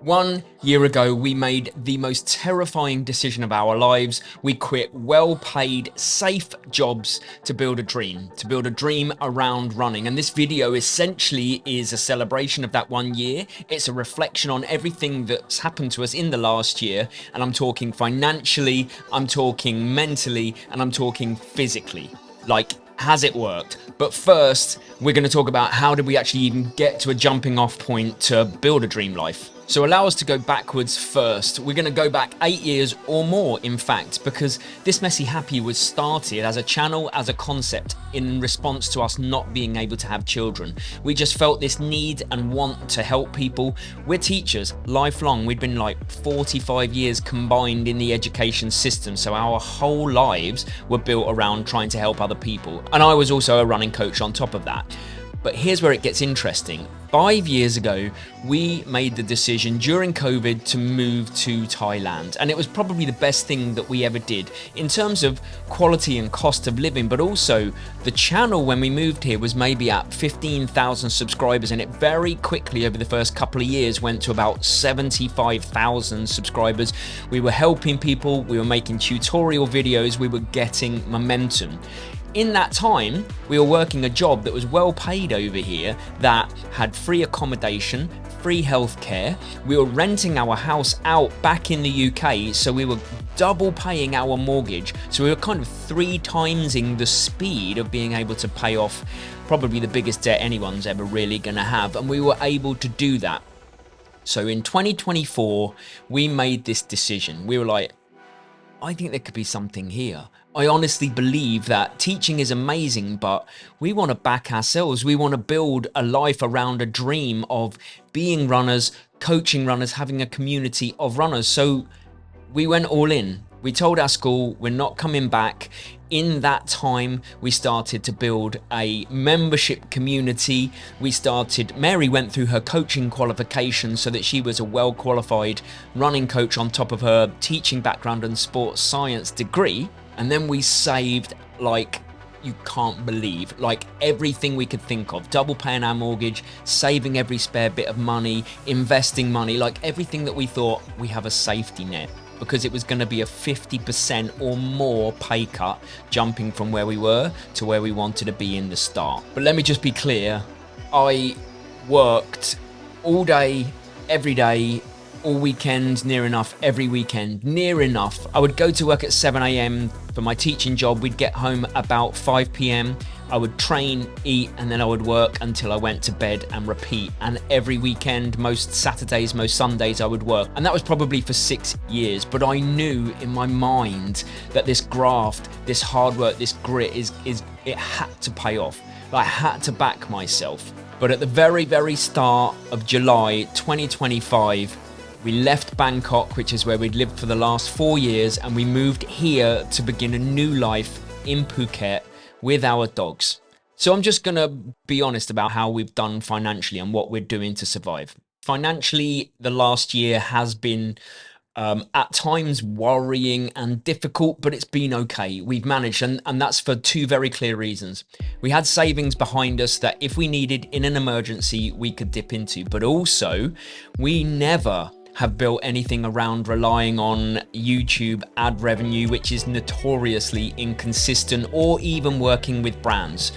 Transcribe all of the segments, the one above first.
1 year ago, we made the most terrifying decision of our lives. We quit well-paid, safe jobs to build a dream around running. And this video essentially is a celebration of that 1 year. It's a reflection on everything that's happened to us in the last year. And I'm talking financially, I'm talking mentally, and I'm talking physically. Like, has it worked? But first, we're going to talk about how did we actually even get to a jumping off point to build a dream life. So allow us to go backwards first. We're going to go back 8 years or more, in fact, because This Messy Happy was started as a channel, as a concept, in response to us not being able to have children. We just felt this need and want to help people. We're teachers, lifelong. We'd been like 45 years combined in the education system, so our whole lives were built around trying to help other people. And I was also a running coach on top of that. But here's where it gets interesting. 5 years ago, we made the decision during COVID to move to Thailand. And it was probably the best thing that we ever did in terms of quality and cost of living, but also the channel when we moved here was maybe at 15,000 subscribers. And it very quickly over the first couple of years went to about 75,000 subscribers. We were helping people, we were making tutorial videos, we were getting momentum. In that time, we were working a job that was well paid over here, that had free accommodation, free healthcare. We were renting our house out back in the UK, so we were double paying our mortgage. So we were kind of 3 timesing the speed of being able to pay off probably the biggest debt anyone's ever really gonna have. And we were able to do that. So in 2024, we made this decision. We were like, I think there could be something here. I honestly believe that teaching is amazing, but we want to back ourselves. We want to build a life around a dream of being runners, coaching runners, having a community of runners. So we went all in. We told our school we're not coming back. In that time, we started to build a membership community. Mary went through her coaching qualification so that she was a well-qualified running coach on top of her teaching background and sports science degree. And then we saved, like, you can't believe, like everything we could think of, double paying our mortgage, saving every spare bit of money, investing money, like everything that we thought we have a safety net, because it was going to be a 50% or more pay cut jumping from where we were to where we wanted to be in the start. But let me just be clear, I worked all day, every day, all weekend, near enough, every weekend, near enough. I would go to work at 7 a.m. for my teaching job. We'd get home about 5 p.m. I would train, eat, and then I would work until I went to bed and repeat. And every weekend, most Saturdays, most Sundays, I would work. And that was probably for 6 years. But I knew in my mind that this graft, this hard work, this grit it had to pay off. I had to back myself. But at the very, very start of July 2025, we left Bangkok, which is where we'd lived for the last 4 years, and we moved here to begin a new life in Phuket with our dogs. So I'm just gonna be honest about how we've done financially and what we're doing to survive. Financially, the last year has been at times worrying and difficult, but it's been okay. We've managed, and that's for 2 very clear reasons. We had savings behind us that if we needed in an emergency, we could dip into, but also we never have built anything around relying on YouTube ad revenue, which is notoriously inconsistent, or even working with brands.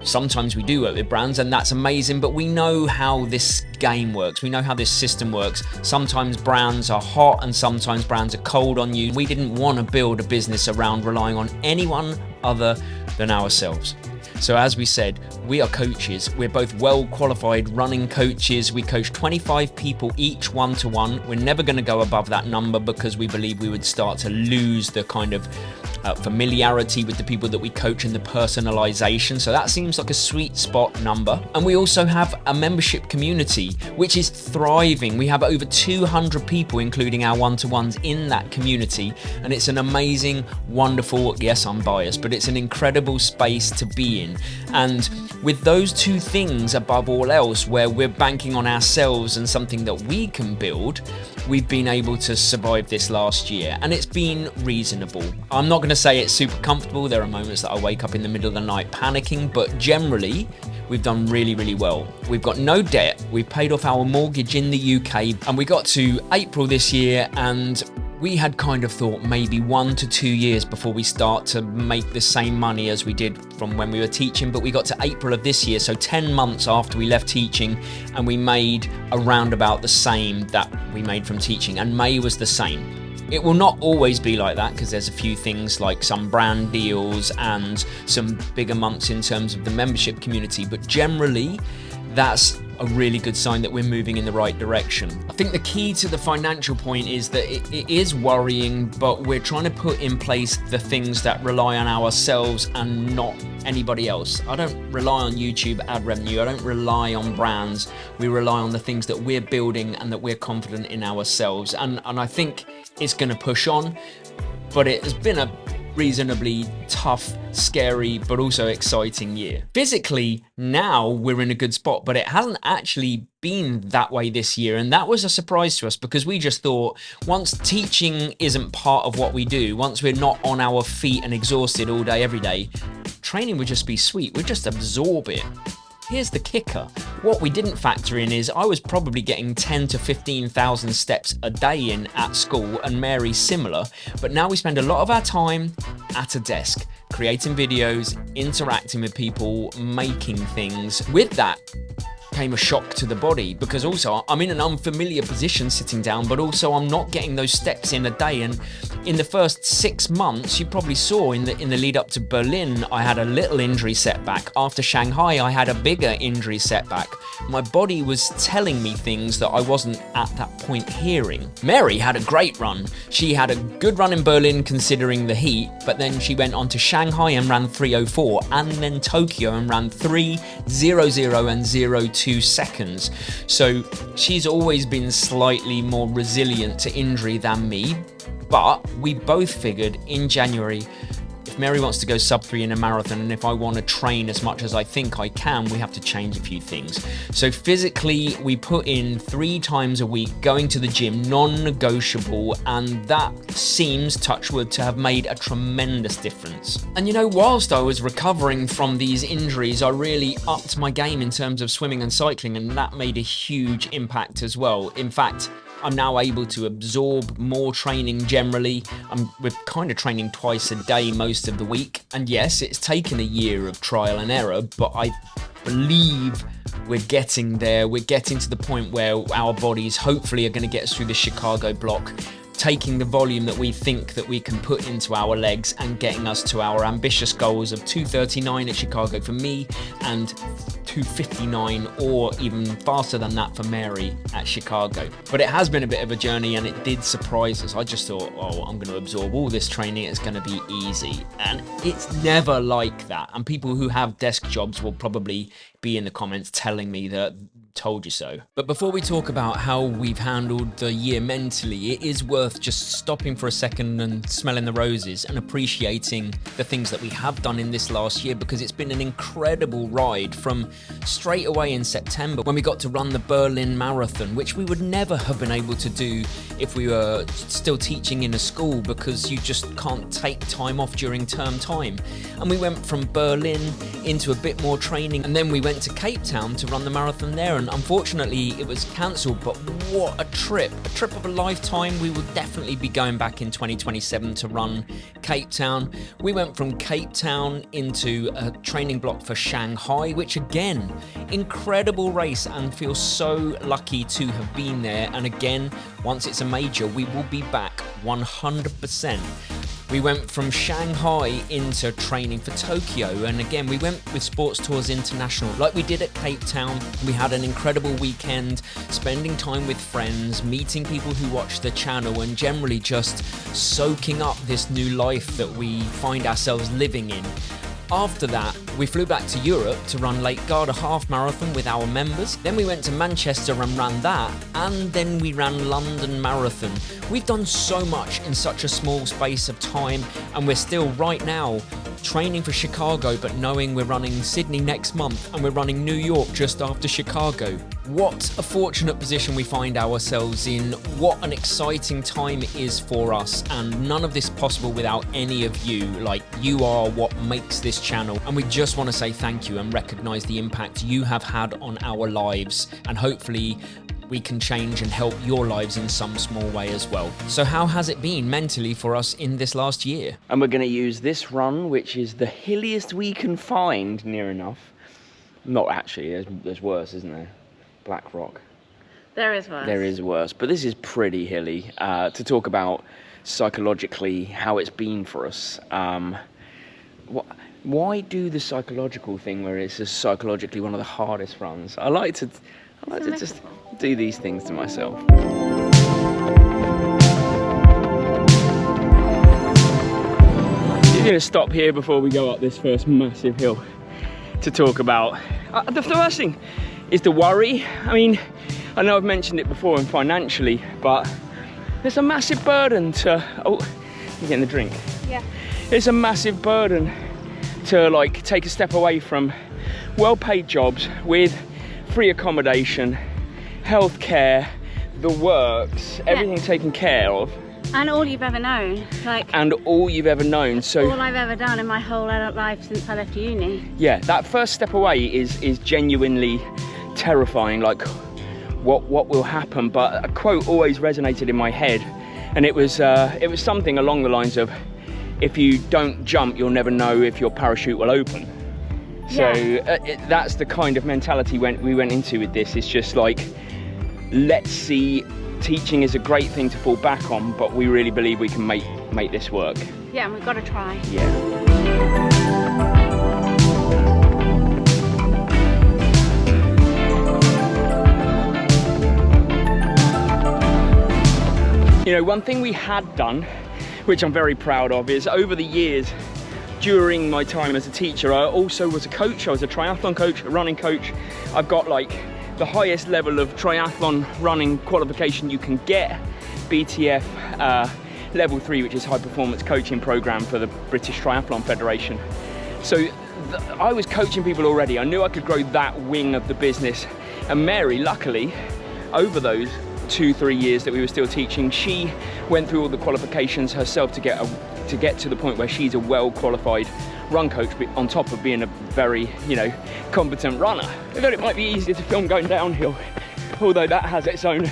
Sometimes we do work with brands and that's amazing, but we know how this game works. We know how this system works. Sometimes brands are hot and sometimes brands are cold on you. We didn't want to build a business around relying on anyone other than ourselves. So as we said, we are coaches. We're both well-qualified running coaches. We coach 25 people each one-to-one. We're never going to go above that number because we believe we would start to lose the kind of familiarity with the people that we coach and the personalization. So that seems like a sweet spot number. And we also have a membership community, which is thriving. We have over 200 people, including our one-to-ones in that community. And it's an amazing, wonderful, yes, I'm biased, but it's an incredible space to be in. And with those 2 things above all else, where we're banking on ourselves and something that we can build, we've been able to survive this last year, and it's been reasonable. I'm not going to say it's super comfortable. There are moments that I wake up in the middle of the night panicking, but generally we've done really, really well. We've got no debt, we've paid off our mortgage in the UK, and we got to April this year, and we had kind of thought maybe 1 to 2 years before we start to make the same money as we did from when we were teaching, but we got to April of this year, so 10 months after we left teaching, and we made around about the same that we made from teaching, and May was the same. It will not always be like that because there's a few things like some brand deals and some bigger months in terms of the membership community, but generally that's a really good sign that we're moving in the right direction. I think the key to the financial point is that it is worrying, but we're trying to put in place the things that rely on ourselves and not anybody else. I don't rely on YouTube ad revenue. I don't rely on brands. We rely on the things that we're building and that we're confident in ourselves. And I think it's going to push on, but it has been a reasonably tough, scary, but also exciting year. Physically, now we're in a good spot, but it hasn't actually been that way this year. And that was a surprise to us because we just thought once teaching isn't part of what we do, once we're not on our feet and exhausted all day, every day, training would just be sweet. We'd just absorb it. Here's the kicker. What we didn't factor in is I was probably getting 10 to 15,000 steps a day in at school, and Mary similar, but now we spend a lot of our time at a desk, creating videos, interacting with people, making things. With that came a shock to the body because also I'm in an unfamiliar position sitting down, but also I'm not getting those steps in a day. And in the first 6 months, you probably saw in the lead up to Berlin, I had a little injury setback. After Shanghai, I had a bigger injury setback. My body was telling me things that I wasn't at that point hearing. Mary had a great run. She had a good run in Berlin considering the heat, but then she went on to Shanghai and ran 3:04, and then Tokyo and ran 3:00 and 0:2 seconds. So she's always been slightly more resilient to injury than me, but we both figured in January, if Mary wants to go sub 3 in a marathon and if I want to train as much as I think I can, we have to change a few things. So physically, we put in 3 times a week going to the gym, non-negotiable, and that seems, touch wood, to have made a tremendous difference. And you know, whilst I was recovering from these injuries, I really upped my game in terms of swimming and cycling, and that made a huge impact as well. In fact, I'm now able to absorb more training generally. We're kind of training twice a day most of the week. And yes, it's taken a year of trial and error, but I believe we're getting there. We're getting to the point where our bodies hopefully are going to get us through the Chicago block, taking the volume that we think that we can put into our legs and getting us to our ambitious goals of 2:39 at Chicago for me and 2:59 or even faster than that for Mary at Chicago. But it has been a bit of a journey and it did surprise us. I just thought, oh, I'm going to absorb all this training, it's going to be easy. And it's never like that. And people who have desk jobs will probably be in the comments telling me that told you so. But before we talk about how we've handled the year mentally, it is worth just stopping for a second and smelling the roses and appreciating the things that we have done in this last year, because it's been an incredible ride from straight away in September when we got to run the Berlin Marathon, which we would never have been able to do if we were still teaching in a school, because you just can't take time off during term time. And we went from Berlin into a bit more training, and then we went to Cape Town to run the marathon there, and unfortunately it was cancelled. But what a trip of a lifetime. We will definitely be going back in 2027 to run Cape Town. We went from Cape Town into a training block for Shanghai, which again, incredible race, and feel so lucky to have been there. And again, once it's a major, we will be back 100%. We went from Shanghai into training for Tokyo, and again we went with Sports Tours International like we did at Cape Town. We had an incredible weekend, spending time with friends, meeting people who watch the channel, and generally just soaking up this new life that we find ourselves living in. After that, we flew back to Europe to run Lake Garda half marathon with our members. Then we went to Manchester and ran that, and then we ran London Marathon. We've done so much in such a small space of time, and we're still right now training for Chicago, but knowing we're running Sydney next month and we're running New York just after Chicago. What a fortunate position we find ourselves in. What an exciting time it is for us, and none of this possible without any of you. Like, you are what makes this channel, and we just want to say thank you and recognize the impact you have had on our lives, and hopefully we can change and help your lives in some small way as well. So how has it been mentally for us in this last year? And we're going to use this run, which is the hilliest we can find, near enough. Not actually, there's worse, isn't there? Black Rock. There is worse. There is worse, but this is pretty hilly. To talk about psychologically how it's been for us. Why do the psychological thing where it's just psychologically one of the hardest runs? I like to just do these things to myself. You're going to stop here before we go up this first massive hill to talk about. The first thing is the worry. I mean, I know I've mentioned it before, and financially, but there's a massive burden to. Oh, you're getting the drink. Yeah. It's a massive burden to like take a step away from well-paid jobs with free accommodation, healthcare, the works, everything taken care of. And all you've ever known. And all you've ever known. So all I've ever done in my whole adult life since I left uni. Yeah, that first step away is genuinely terrifying, like what will happen. But a quote always resonated in my head, and it was something along the lines of, if you don't jump, you'll never know if your parachute will open. So that's the kind of mentality we went into with this. It's just like, let's see, teaching is a great thing to fall back on, but we really believe we can make this work. Yeah, and we've got to try. Yeah. You know, one thing we had done, which I'm very proud of, is over the years, during my time as a teacher, I also was a coach. I was a triathlon coach, a running coach. I've got like the highest level of triathlon running qualification you can get, BTF level 3, which is high performance coaching program for the British Triathlon Federation. So I was coaching people already. I knew I could grow that wing of the business. And Mary, luckily, over those 2-3 years that we were still teaching, she went through all the qualifications herself to get to the point where she's a well-qualified run coach, on top of being a very, competent runner. I thought it might be easier to film going downhill, although that has its own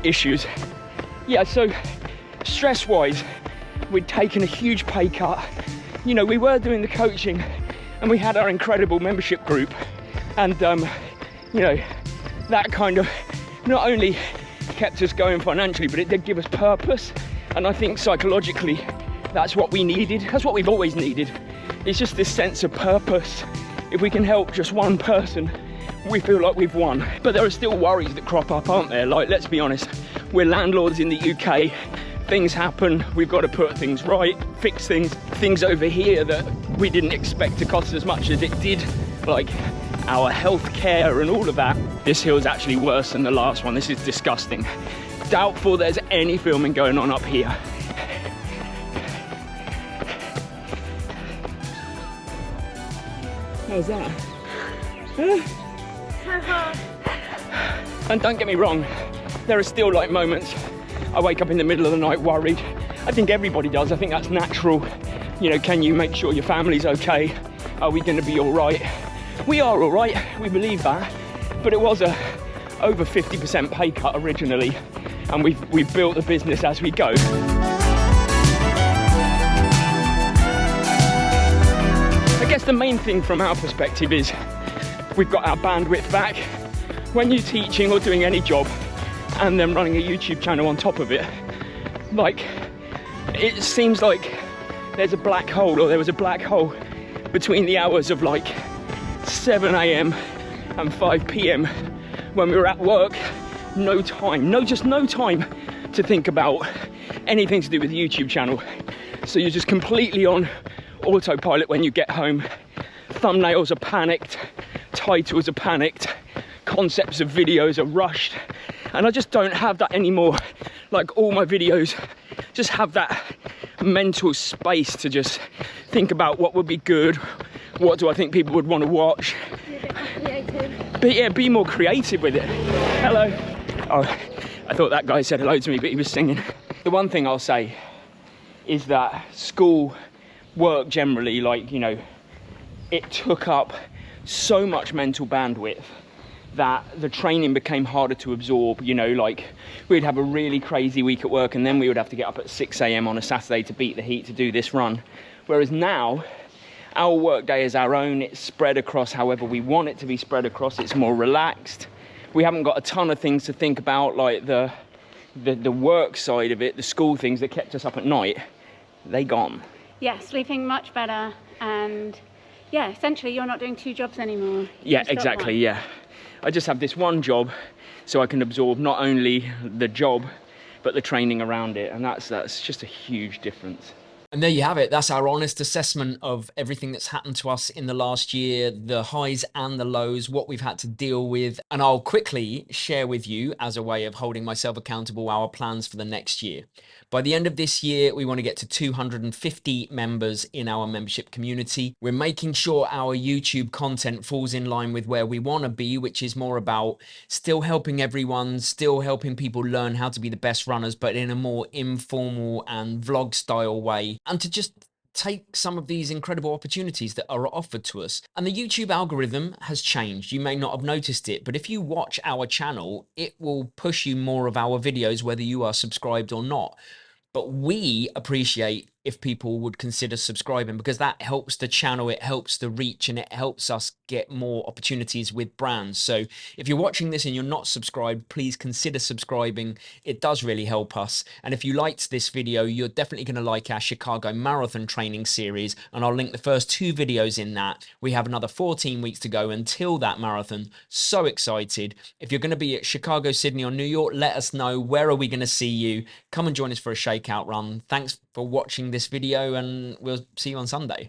issues. Yeah, so stress-wise, we'd taken a huge pay cut. We were doing the coaching, and we had our incredible membership group, and that kind of not only kept us going financially, but it did give us purpose. And I think psychologically, that's what we needed. That's what we've always needed. It's just this sense of purpose. If we can help just one person, we feel like we've won. But there are still worries that crop up, aren't there? Like, let's be honest, we're landlords in the UK. Things happen, we've got to put things right, fix things over here that we didn't expect to cost as much as it did, like our healthcare and all of that. This hill's actually worse than the last one. This is disgusting. Doubtful there's any filming going on up here. How's that? And don't get me wrong, there are still like moments I wake up in the middle of the night worried. I think everybody does. I think that's natural. Can you make sure your family's okay? Are we going to be all right? We are all right. We believe that. But it was a over 50% pay cut originally, and we've built the business as we go. I guess the main thing from our perspective is we've got our bandwidth back. When you're teaching or doing any job and then running a YouTube channel on top of it, like, it seems like there's a black hole, or there was a black hole between the hours of like 7 a.m. and 5 p.m. when we were at work. No time to think about anything to do with the YouTube channel. So you're just completely on autopilot when you get home. Thumbnails are panicked, titles are panicked, concepts of videos are rushed, and I just don't have that anymore. Like, all my videos just have that mental space to just think about what would be good, what do I think people would want to watch. But yeah, be more creative with it. Hello. Oh, I thought that guy said hello to me, but he was singing. The one thing I'll say is that school work generally, like, you know, it took up so much mental bandwidth that the training became harder to absorb. You know, like, we'd have a really crazy week at work and then we would have to get up at 6 a.m. on a Saturday to beat the heat to do this run. Whereas now, our work day is our own. It's spread across however we want it to be spread across. It's more relaxed. We haven't got a ton of things to think about, like the work side of it, the school things that kept us up at night. They gone. Yeah, sleeping much better, and yeah, essentially you're not doing 2 jobs anymore. Yeah, exactly, yeah. I just have this one job so I can absorb not only the job, but the training around it. And that's just a huge difference. And there you have it. That's our honest assessment of everything that's happened to us in the last year, the highs and the lows, what we've had to deal with. And I'll quickly share with you, as a way of holding myself accountable, our plans for the next year. By the end of this year, we want to get to 250 members in our membership community. We're making sure our YouTube content falls in line with where we want to be, which is more about still helping everyone, still helping people learn how to be the best runners, but in a more informal and vlog style way, and to just take some of these incredible opportunities that are offered to us. And the YouTube algorithm has changed. You may not have noticed it, but if you watch our channel, it will push you more of our videos, whether you are subscribed or not. But we appreciate if people would consider subscribing, because that helps the channel, it helps the reach, and it helps us get more opportunities with brands. So if you're watching this and you're not subscribed, please consider subscribing. It does really help us. And if you liked this video, you're definitely going to like our Chicago Marathon training series, and I'll link the first 2 videos in that. We have another 14 weeks to go until that marathon. So excited. If you're going to be at Chicago, Sydney, or New York, let us know. Where are we going to see you? Come and join us for a shakeout run. Thanks for watching this video, and we'll see you on Sunday.